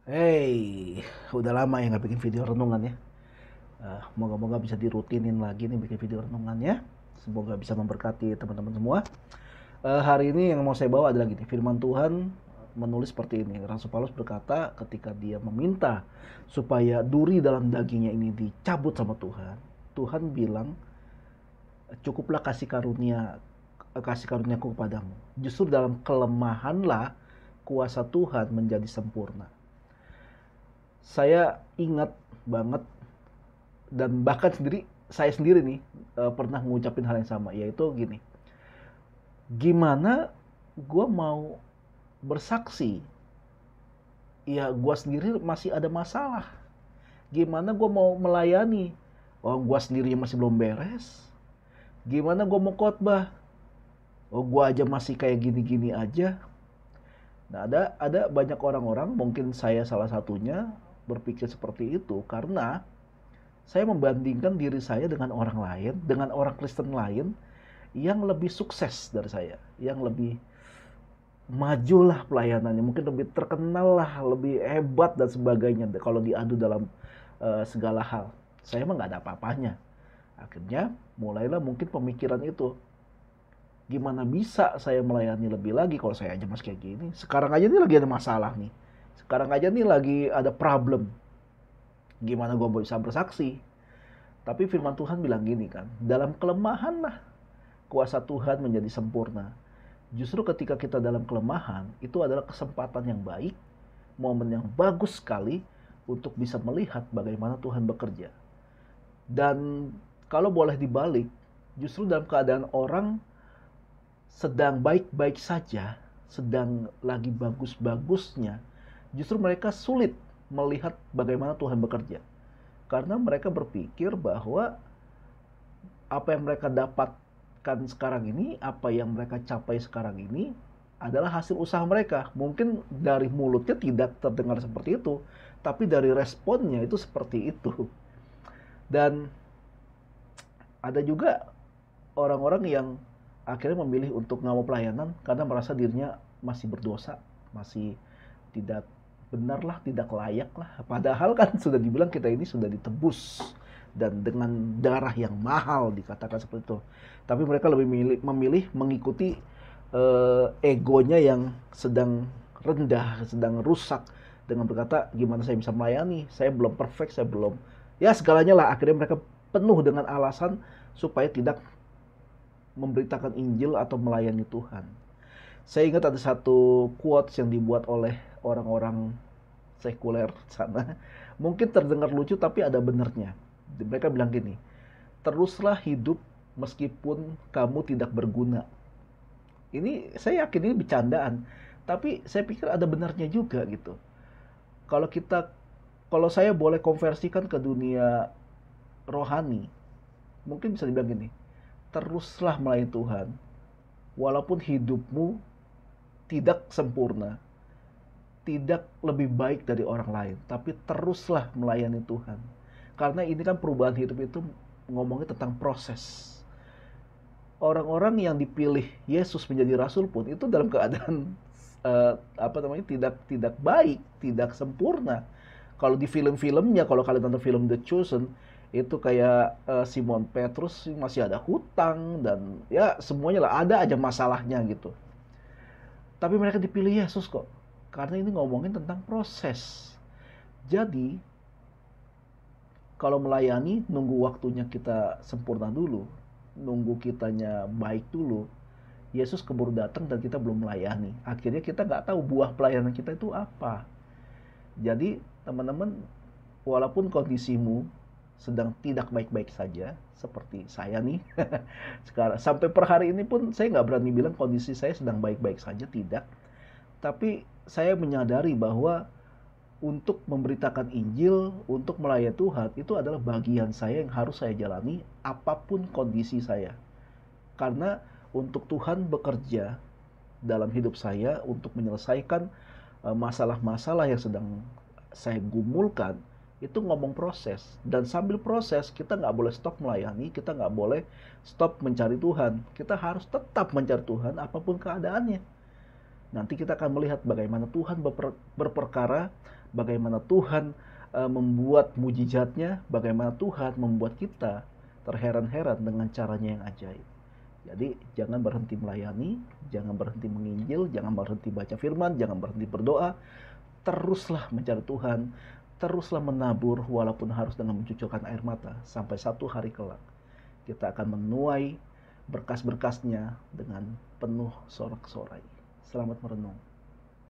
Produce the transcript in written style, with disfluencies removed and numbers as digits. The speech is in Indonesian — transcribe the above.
Hey, udah lama ya nggak bikin video renungan ya. Moga-moga bisa dirutinin lagi nih bikin video renungannya. Semoga bisa memberkati teman-teman semua. Hari ini yang mau saya bawa adalah gini, firman Tuhan menulis seperti ini. Rasul Paulus berkata ketika dia meminta supaya duri dalam dagingnya ini dicabut sama Tuhan. Tuhan bilang, cukuplah kasih karuniaku kepadamu. Justru dalam kelemahanlah kuasa Tuhan menjadi sempurna. Saya ingat banget dan bahkan saya sendiri nih pernah ngucapin hal yang sama, yaitu gini, gimana gue mau bersaksi ya gue sendiri masih ada masalah, gimana gue mau melayani gue sendiri masih belum beres, gimana gue mau khotbah gue aja masih kayak gini-gini aja. Nah, ada banyak orang-orang, mungkin saya salah satunya, berpikir seperti itu karena saya membandingkan diri saya dengan orang lain, dengan orang Kristen lain yang lebih sukses dari saya, yang lebih maju lah pelayanannya, mungkin lebih terkenal lah, lebih hebat dan sebagainya kalau diadu dalam segala hal. Saya mah nggak ada apa-apanya. Akhirnya mulailah mungkin pemikiran itu. Gimana bisa saya melayani lebih lagi kalau saya aja masih kayak gini? Sekarang aja nih lagi ada masalah nih. Sekarang aja nih lagi ada problem. Gimana gue bisa bersaksi? Tapi firman Tuhan bilang gini kan, dalam kelemahan lah kuasa Tuhan menjadi sempurna. Justru ketika kita dalam kelemahan, itu adalah kesempatan yang baik, momen yang bagus sekali untuk bisa melihat bagaimana Tuhan bekerja. Dan kalau boleh dibalik, justru dalam keadaan orang sedang baik-baik saja, sedang lagi bagus-bagusnya, justru mereka sulit melihat bagaimana Tuhan bekerja. Karena mereka berpikir bahwa apa yang mereka dapatkan sekarang ini, apa yang mereka capai sekarang ini adalah hasil usaha mereka. Mungkin dari mulutnya tidak terdengar seperti itu, tapi dari responnya itu seperti itu. Dan ada juga orang-orang yang akhirnya memilih untuk nggak mau pelayanan karena merasa dirinya masih berdosa, masih tidak benar lah, tidak layak lah. Padahal kan sudah dibilang kita ini sudah ditebus dan dengan darah yang mahal, dikatakan seperti itu. Tapi mereka lebih memilih mengikuti egonya yang sedang rendah, sedang rusak, dengan berkata gimana saya bisa melayani, saya belum perfect, saya belum, ya segalanya lah. Akhirnya mereka penuh dengan alasan supaya tidak memberitakan Injil atau melayani Tuhan. Saya ingat ada satu quotes yang dibuat oleh orang-orang sekuler sana. Mungkin terdengar lucu tapi ada benernya. Mereka bilang gini, teruslah hidup meskipun kamu tidak berguna. Ini saya yakin ini bercandaan, tapi saya pikir ada benarnya juga gitu. Kalau kita, kalau saya boleh konversikan ke dunia rohani, mungkin bisa dibilang gini, teruslah melayani Tuhan, walaupun hidupmu tidak sempurna, tidak lebih baik dari orang lain, tapi teruslah melayani Tuhan. Karena ini kan perubahan hidup itu ngomongnya tentang proses. Orang-orang yang dipilih Yesus menjadi rasul pun itu dalam keadaan apa namanya, tidak baik, tidak sempurna. Kalau di film-filmnya, kalau kalian nonton film The Chosen, itu kayak Simon Petrus masih ada hutang dan ya semuanya lah, ada aja masalahnya gitu. Tapi mereka dipilih Yesus kok. Karena ini ngomongin tentang proses. Jadi, kalau melayani, nunggu waktunya kita sempurna dulu. Nunggu kitanya baik dulu. Yesus keburu datang dan kita belum melayani. Akhirnya kita nggak tahu buah pelayanan kita itu apa. Jadi, teman-teman, walaupun kondisimu sedang tidak baik-baik saja, seperti saya nih, sekarang sampai per hari ini pun saya nggak berani bilang kondisi saya sedang baik-baik saja, tidak. Tapi saya menyadari bahwa untuk memberitakan Injil, untuk melayani Tuhan, itu adalah bagian saya yang harus saya jalani apapun kondisi saya. Karena untuk Tuhan bekerja dalam hidup saya untuk menyelesaikan masalah-masalah yang sedang saya gumulkan, itu ngomong proses. Dan sambil proses, kita nggak boleh stop melayani, kita nggak boleh stop mencari Tuhan. Kita harus tetap mencari Tuhan apapun keadaannya. Nanti kita akan melihat bagaimana Tuhan berperkara bagaimana Tuhan membuat mujizatnya, bagaimana Tuhan membuat kita terheran-heran dengan caranya yang ajaib. Jadi jangan berhenti melayani, jangan berhenti menginjil, jangan berhenti baca firman, jangan berhenti berdoa. Teruslah mencari Tuhan, teruslah menabur walaupun harus dengan mencucurkan air mata. Sampai satu hari kelak kita akan menuai berkas-berkasnya dengan penuh sorak-sorai. Selamat merenung.